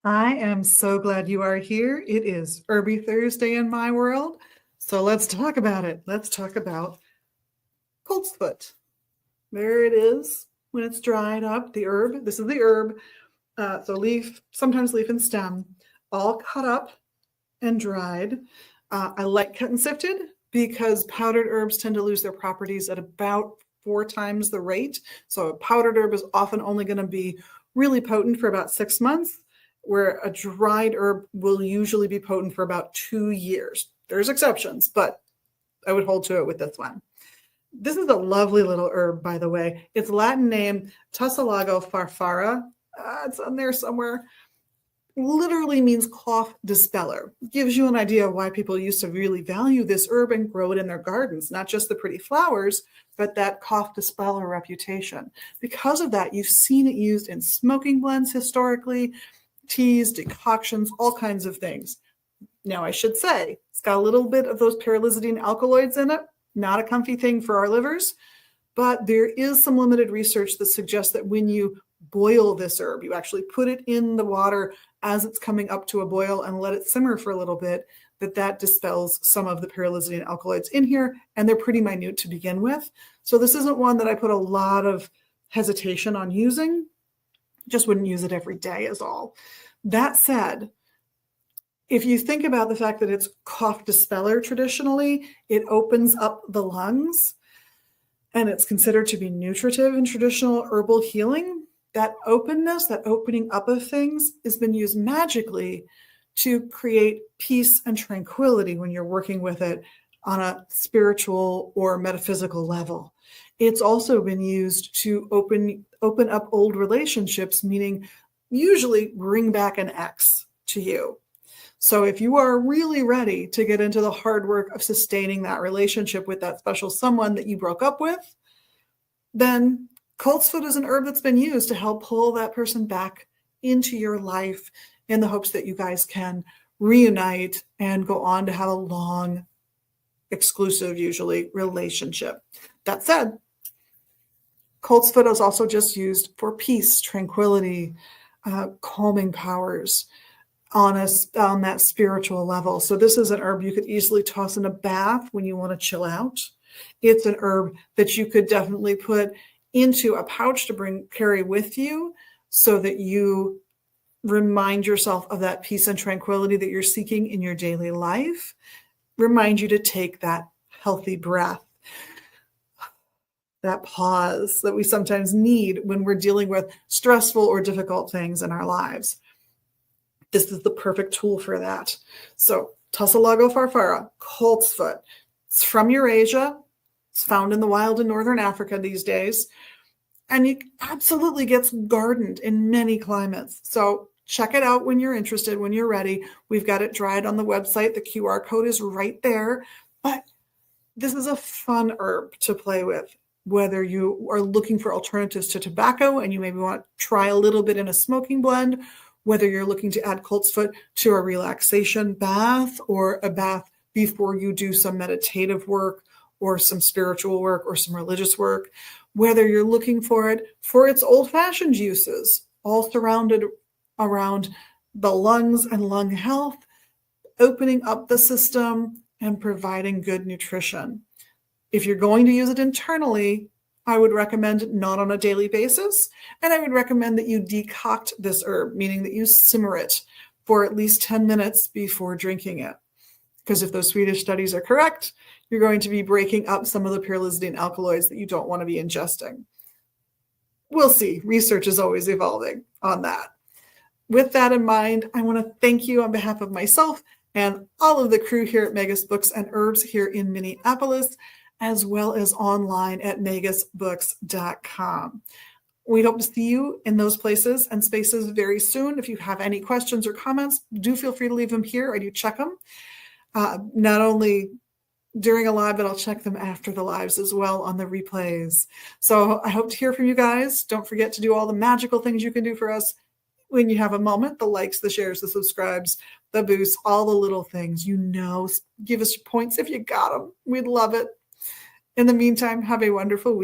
I am so glad you are here. It is Herby Thursday in my world. So let's talk about it. Let's talk about Coltsfoot. There it is when it's dried up, the herb. This is the herb. So leaf, sometimes leaf and stem, all cut up and dried. I like cut and sifted because powdered herbs tend to lose their properties at about 4 times the rate. So a powdered herb is often only going to be really potent for about 6 months, where a dried herb will usually be potent for about 2 years. There's exceptions, but I would hold to it with this one. This is a lovely little herb, by the way. Its Latin name, Tussilago farfara. It's on there somewhere. Literally means cough dispeller. Gives you an idea of why people used to really value this herb and grow it in their gardens, not just the pretty flowers, but that cough dispeller reputation. Because of that, you've seen it used in smoking blends historically, teas, decoctions, all kinds of things. Now, I should say, it's got a little bit of those pyrrolizidine alkaloids in it. Not a comfy thing for our livers, but there is some limited research that suggests that when you boil this herb, you actually put it in the water as it's coming up to a boil and let it simmer for a little bit, that dispels some of the pyrrolizidine alkaloids in here, and they're pretty minute to begin with. So this isn't one that I put a lot of hesitation on using. Just wouldn't use it every day is all. That said, if you think about the fact that it's cough dispeller traditionally, it opens up the lungs, and it's considered to be nutritive in traditional herbal healing. That openness, that opening up of things has been used magically to create peace and tranquility when you're working with it on a spiritual or metaphysical level. It's also been used to open up old relationships, meaning usually bring back an ex to you. So if you are really ready to get into the hard work of sustaining that relationship with that special someone that you broke up with, then Coltsfoot is an herb that's been used to help pull that person back into your life in the hopes that you guys can reunite and go on to have a long, exclusive, usually, relationship. That said, Coltsfoot is also just used for peace, tranquility, calming powers on that spiritual level. So this is an herb you could easily toss in a bath when you want to chill out. It's an herb that you could definitely put into a pouch to carry with you so that you remind yourself of that peace and tranquility that you're seeking in your daily life. Remind you to take that healthy breath, that pause that we sometimes need when we're dealing with stressful or difficult things in our lives. This is the perfect tool for that. So Tussilago farfara, Coltsfoot. It's from Eurasia. It's found in the wild in northern Africa these days. And it absolutely gets gardened in many climates. So check it out when you're interested, when you're ready. We've got it dried on the website. The QR code is right there. But this is a fun herb to play with. Whether you are looking for alternatives to tobacco and you maybe want to try a little bit in a smoking blend, whether you're looking to add Coltsfoot to a relaxation bath or a bath before you do some meditative work or some spiritual work or some religious work, whether you're looking for it for its old-fashioned uses, all surrounded around the lungs and lung health, opening up the system and providing good nutrition. If you're going to use it internally, I would recommend not on a daily basis, and I would recommend that you decoct this herb, meaning that you simmer it for at least 10 minutes before drinking it. Because if those Swedish studies are correct, you're going to be breaking up some of the pyrrolizidine alkaloids that you don't want to be ingesting. We'll see. Research is always evolving on that. With that in mind, I want to thank you on behalf of myself and all of the crew here at Megas Books and Herbs here in Minneapolis, as well as online at megasbooks.com. We hope to see you in those places and spaces very soon. If you have any questions or comments, do feel free to leave them here. I do check them, not only during a live, but I'll check them after the lives as well on the replays. So I hope to hear from you guys. Don't forget to do all the magical things you can do for us when you have a moment, the likes, the shares, the subscribes, the boosts, all the little things, give us your points if you got them. We'd love it. In the meantime, have a wonderful week.